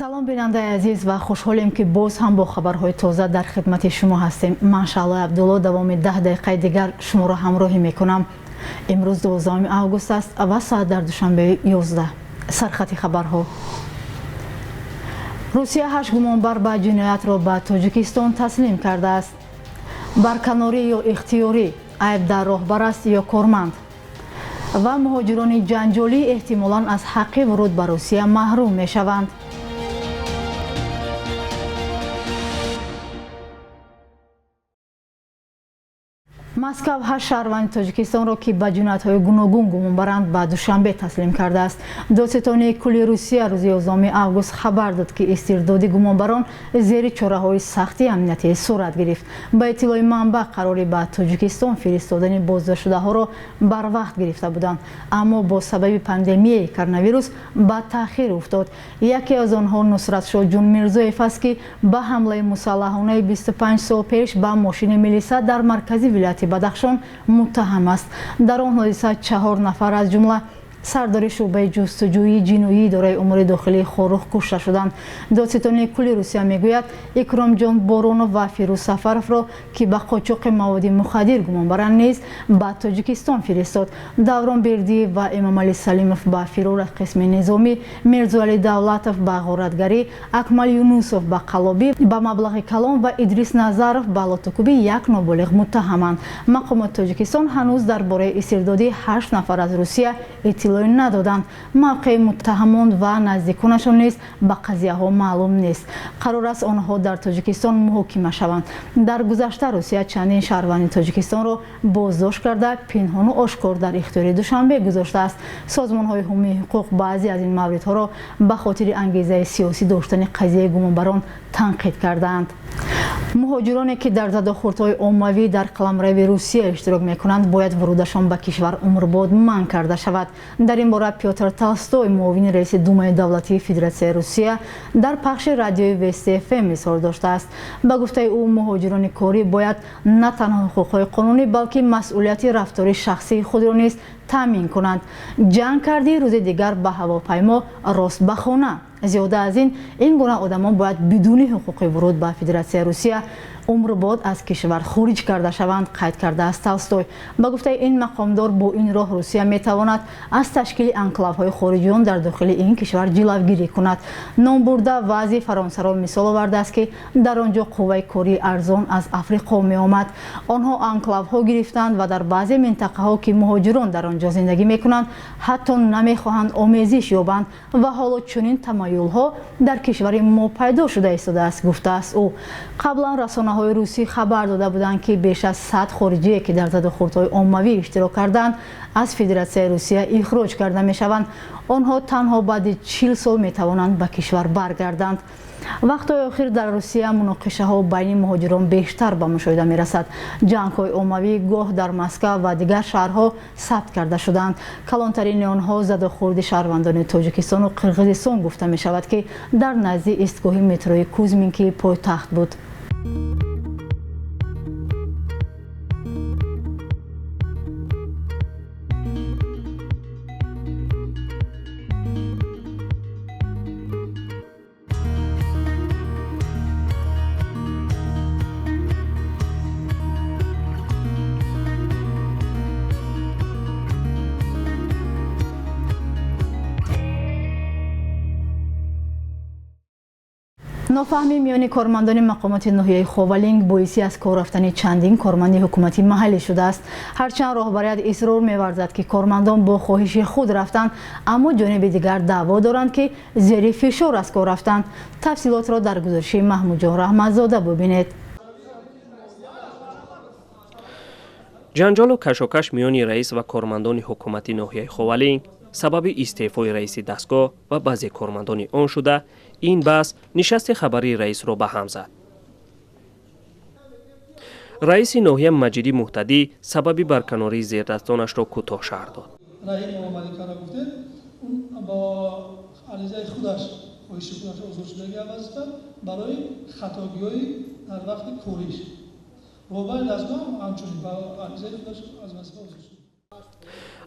салом бинандаи азиз ва хушҳолем ки боз ҳам бо хабарҳои тоза дар хидмати шумо ҳастем. ман шаълои абдулло давоми 10 дақиқаи дигар шуморо ҳамроҳӣ мекунам. имрӯз 12 август аст ва соат дар душанбе 11. сархати хабарҳо. русия 8 гумонбар ба ҷиноятро ба Тоҷикистон таслим кардааст. Барканорӣ ё ихтиёрӣ айб дар роҳбар аст ё корманд. ва муҳоҷирони ҷанҷолӣ эҳтимолан аз ҳаққи вуруд ба Русия маҳрум мешаванд. Москав 8 шаҳрванди Тоҷикистонро ки ба ҷиноятҳои гуногун гумонбаранд ба душанбе таслим кардааст. Додситони кулли Русия рӯзи 11 август хабар дод ки истирдоди гумонбарон зери чораҳои сахти амниятӣ сурат гирифт. Ба иттилои манбаъ қарори ба Тоҷикистон фиристодани боздоштшудаҳоро барвақт гирифта буданд, аммо бо сабаби пандемияи коронавирус ба таъхир уфтод. Яке аз онҳо Нусратшоҳ Ҷунмирзоев аст ки ба ҳамлаи мусаллаҳонаи 25 сол пеш ба мошини милиса дар маркази вилояти Бадахшон муттаҳам аст. Дар он ҳодиса 4 нафар аз ҷумла сардори шуъбаи ҷустуҷӯии ҷиноии идораи умури дохилии Хорух кушта шуданд. Додситони кулли Русия мегӯяд Икромҷон Боронов ва Фирӯз Сафаровро ки ба қочоқи маводи мухаддир гумонбаранд низ ба Тоҷикистон фиристод. Даврон Бердиев ва Эмомалӣ Салимов ба фирор аз қисми низомӣ, Мирзоалӣ Давлатов ба ғоратгарӣ, Акмал Юнусов ба қаллобӣ ба маблағи калон ва Идрис Назаров ба лотукубӣ як ноболиғ муттаҳаманд. Мақомоти Тоҷикистон ҳанӯз дар бораи истирдоди 8 нафар аз Русия иттилоӣ надоданд. мавқеи муттаҳамон ва наздиконашон низ ба қазияҳо маълум нест. қарор аст онҳо дар Тоҷикистон муҳокима шаванд. дар гузашта Русия чандин шаҳрванди Тоҷикистонро боздошт карда пинҳону ошкор дар ихтиёри Душанбе гузоштааст. Созмонҳои ҳумумии ҳуқуқ баъзе аз ин мавридҳоро ба хотири ангезаи сиёсӣ доштани қазияи гумонбарон танқид кардаанд. муҳоҷироне ки дар задохӯрдҳои оммавӣ дар қаламрави Русия иштирок мекунанд, бояд вурудашон ба кишвар умрбод манъ карда шавад. дар ин бора Пётр Толстой, муовини раиси Думаи давлатии Федератсияи Русия, дар пахши радиои Вести ФМ изҳор доштааст. ба гуфтаи ӯ, муҳоҷирони корӣ бояд на танҳо ҳуқуқҳои қонунӣ, балки масъулияти рафтори шахсии худро низ таъмин кунанд. ҷанг кардӣ рӯзи дигар ба ҳавопаймо, рост ба хона. зиёда аз ин гуна одамон бояд бидуни ҳуқуқи вуруд ба Федератсияи Русия умрбод аз кишвар хориҷ карда шаванд, қайд кардааст Толстой. ба гуфтаи ин мақомдор, бо ин роҳ Русия метавонад аз ташкили анклавҳои хориҷиён дар дохили ин кишвар ҷилавгирӣ кунад. ном бурда вазъи Фаронсаро мисол овардааст ки дар он ҷо қувваи кории арзон аз Африқо меомад. онҳо анклавҳо гирифтанд ва дар баъзе минтақаҳо ки муҳоҷирон дар он ҷо зиндагӣ мекунанд, ҳатто намехоҳанд омезиш ёбанд ва ҳоло чунин тамайюлҳо дар кишвари мо пайдо шуда истодааст, гуфтааст ӯ. қаблан расонаҳои русӣ хабар дода буданд ки беш аз 100 хориҷие ки дар задохӯрдҳои оммавӣ иштирок карданд, аз Федератсияи Русия ихроҷ карда мешаванд. онҳо танҳо баъди 40 сол метавонанд ба кишвар баргарданд. вақтҳои охир дар Русия муноқишаҳо байни муҳоҷирон бештар ба мушоҳида мерасад. ҷангҳои оммавӣ гоҳ дар Москав ва дигар шаҳрҳо сабт карда шуданд. калонтарини онҳо задохӯрди шаҳрвандони Тоҷикистону Қирғизистон гуфта мешавад ки дар назди истгоҳи метрои Кузминки пойтахт буд. нофаҳмӣ миёни кормандони мақомоти ноҳияи Ховалинг боиси аз кор рафтани чандин корманди ҳукуматӣ маҳаллӣ шудааст. ҳарчанд роҳбарият исрор меварзад ки кормандон бо хоҳиши худ рафтанд, аммо ҷониби дигар даъво доранд ки зери фишор аз кор рафтанд. тафсилотро дар гузориши Маҳмудҷон Раҳматзода бубинед. ҷанҷолу кашокаш миёни раис ва кормандони ҳукумати ноҳияи Ховалинг сабаби истеъфои раиси дастгоҳ ва баъзе кормандони он шуда, ин баҳс нишасти хабарии раисро ба ҳам зад. раиси ноҳия Маҷиди Муҳтадӣ сабаби барканории зердастонашро кӯтоҳ шаҳр дод.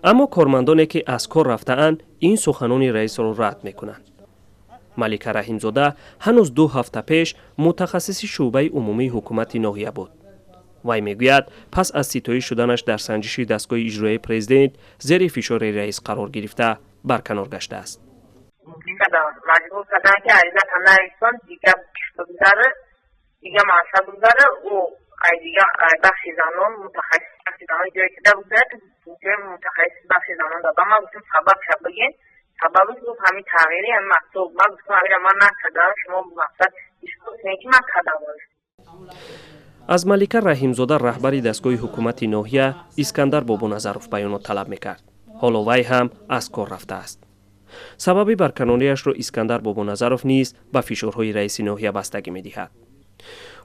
аммо кормандоне ки аз кор рафтаанд ин суханони раисро рад мекунанд. малика раҳимзода ҳанӯз 2 ҳафта пеш мутахассиси шӯъбаи умумии ҳукумати ноҳия буд. вай мегӯяд пас аз ситоиш шуданаш дар санҷиши дастгоҳи иҷроии президент зери фишори раис қарор гирифта барканор гаштааст. مجبور کردن که عریضه کنه انسان دیگه بگذاره دیگه معرفه بگذاره و دیگه بخش زنان متخصص بخش زنان جایی که بگذاره که متخصص بخش زنان دادم ما گفتم سبب شد بگین سببش گفت همین تغییری هم مکتوب ما گفتم اگر من نکردم شما مقصد ایشون که من کردم. аз малика раҳимзода раҳбари дастгоҳи ҳукумати ноҳия искандар бобоназаров баёнот талаб мекард. ҳоло вай ҳам аз кор рафтааст. сабаби барканориашро искандар бобоназаров низ ба фишорҳои раиси ноҳия бастагӣ медиҳад.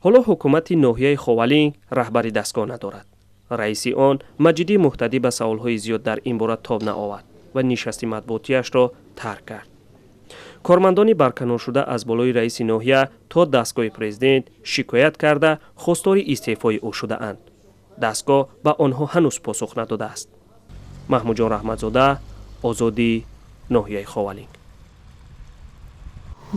ҳоло ҳукумати ноҳияи ховалин раҳбари дастгоҳ надорад. раиси он маҷидӣ муҳтадӣ ба саволҳои зиёд дар ин бора тоб наовард ва нишасти матбуотиашро тарк кард. кормандони барканоршуда аз болои раиси ноҳия то дастгоҳи президент шикоят карда хостори истеъфои ӯ шудаанд. дастгоҳ ба онҳо ҳанӯз посух надодааст. маҳмуҷон раҳматзода, озодӣ, ноҳияи ховалин.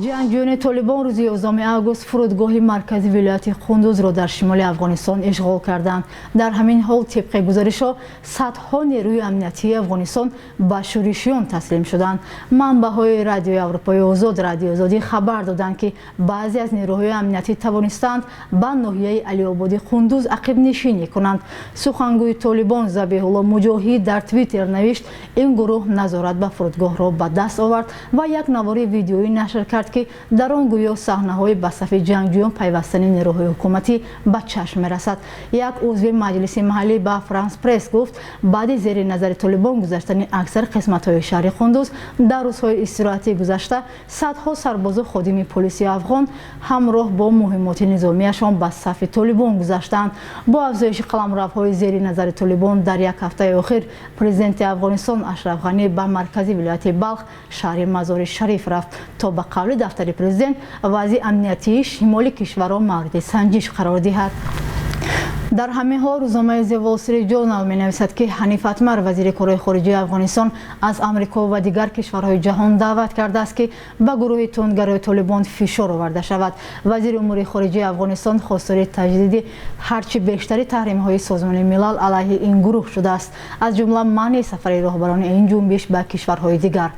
ҷанҷолии толибон рӯзи 11 август фурудгоҳи маркази вилояти қундузро дар шимоли афғонистон ишғол карданд. дар ҳамин ҳол тибқи гузоришҳо садҳо нерӯи амниятии афғонистон ба шӯришиён таслим шуданд. манбаъҳои радиои аврупои озод радиои озодӣ хабар доданд ки баъзе аз нерӯҳои амниятӣ тавонистанд ба ноҳияи алиободи қундуз ақибнишинӣ кунанд. сухангӯи толибон забиҳулло муҷоҳид дар твиттер навишт ин гурӯҳ назорат ба фурудгоҳро ба даст овард ва як навори видеоӣ нашр кард ки дар он гӯё саҳнаҳои ба сафи ҷангҷӯён пайвастани нерӯҳои ҳукуматӣ ба чашм мерасад. як узви маҷлиси маҳаллӣ ба франс пресс гуфт баъди зери назари толибон гузаштани аксар қисматҳои шаҳри қундуз дар рӯзҳои истироҳатии гузашта садҳо сарбозу ходими полиси афғон ҳамроҳ бо муҳимоти низомияшон ба сафи толибон гузаштанд. бо афзоиши қаламравҳои зери назари толибон дар як ҳафтаи охир президенти афғонистон ашраф ғанӣ ба маркази вилояти балх шаҳри мазори шариф рафт то ба қавли дафтари президент вазъи амниятии шимоли кишварро мавриди санҷиш қарор диҳад. дар ҳамин ҳол рӯзномаи The Wall Street Journal менависад ки ҳаниф атмар вазири корҳои хориҷии афғонистон аз амрико ва дигар кишварҳои ҷаҳон даъват кардааст ки ба гурӯҳи тундгарои толибон фишор оварда шавад. вазири умури хориҷии афғонистон хостори таҷдиди ҳарчи бештари таҳримҳои созмони милал алайҳи ин гурӯҳ шудааст, аз ҷумла манъи сафари роҳбарони ин ҷунбиш ба кишварҳои дигар.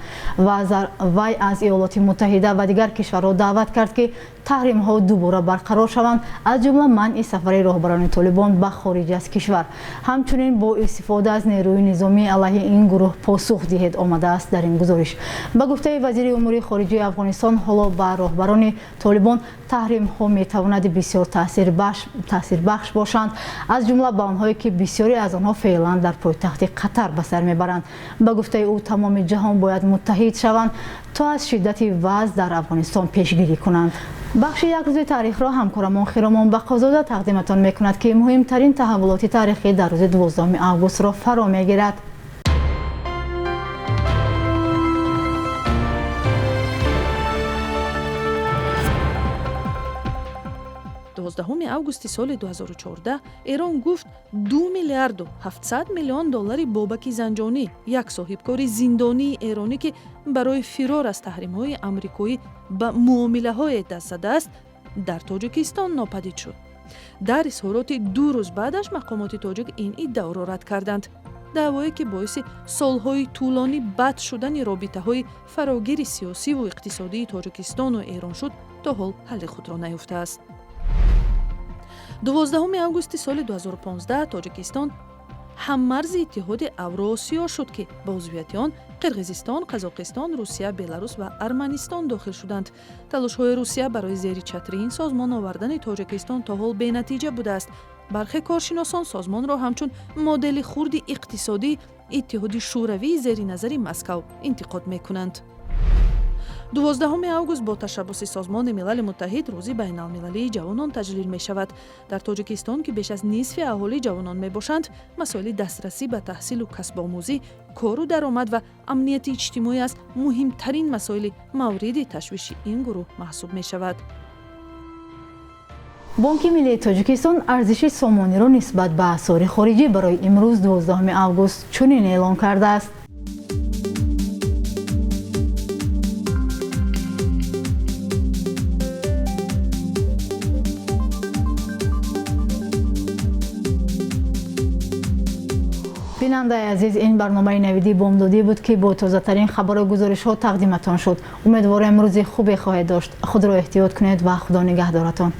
вай аз иёлоти муттаҳида ва дигар кишварҳо даъват кард ки таҳримҳо дубора барқарор шаванд, аз ҷумла манъи сафари роҳбарони толибон ба хориҷ аз кишвар. ҳамчунин бо истифода аз нерӯи низомӣ алайҳи ин гурӯҳ посух диҳед омадааст. дар ин гузориш ба гуфтаи вазири умури хориҷии афғонистон ҳоло ба роҳбарони толибон таҳримҳо метавонад бисёр таъсирбахш бошанд, аз ҷумла ба онҳое ки бисёре аз онҳо феълан дар пойтахти қатар ба сар мебаранд. ба гуфтаи ӯ тамоми ҷаҳон бояд муттаҳид шаванд то аз шиддати вазъ дар афғонистон пешгирӣ кунанд. бахши як рӯзи таърихро ҳамкорамон хиромон бақозода тақдиматон мекунад ки муҳимтарин таҳаввулоти таърихӣ дар рӯзи 12 августро фаро мегирад. 12 августи соли 2014 эрон гуфт 2 миллиарду 700 миллион доллари бобаки занҷонӣ, як соҳибкори зиндонии эронӣ ки барои фирор аз таҳримҳои амрикоӣ ба муомилаҳое даст задааст, дар Тоҷикистон нопадид шуд. дар изҳороти 2 рӯз баъдаш мақомоти тоҷик ин иддаоро рад карданд. даъвое ки боиси солҳои тӯлонӣ бад шудани робитаҳои фарогири сиёсиву иқтисодии Тоҷикистону Эрон шуд, то ҳол ҳалли худро наёфтааст. 12 августи соли 2015 Тоҷикистон ҳаммарзи иттиҳоди Авроосиё шуд ки ба узвияти он Қирғизистон, Қазоқистон, Русия, Беларус ва Арманистон дохил шуданд. талошҳои Русия барои зери чатрии ин созмон овардани Тоҷикистон то ҳол бенатиҷа будааст. бархе коршиносон созмонро ҳамчун модели хурди иқтисодии иттиҳоди шӯравии зери назари Москав интиқод мекунанд. 12 август бо ташаббуси созмони милали муттаҳид рӯзи байналмилалии ҷавонон таҷлил мешавад. дар Тоҷикистон ки беш аз нисфи аҳолӣ ҷавонон мебошанд, масоили дастрасӣ ба таҳсилу касбомӯзӣ, кору даромад ва амнияти иҷтимоӣ аз муҳимтарин масоили мавриди ташвиши ин гурӯҳ маҳсуб мешавад. бонки миллии Тоҷикистон арзиши сомониро нисбат ба асъори хориҷӣ барои имрӯз 12 август чунин эълон кардааст. بیننده عزیز، این برنامه نویدی بامدادی بود که با تازه‌ترین خبر و گزارش‌ها تقدیمتان شد. امیدوارم روز خوبی خواهید داشت. خود را احتیاط کنید و خدا نگهدارتان.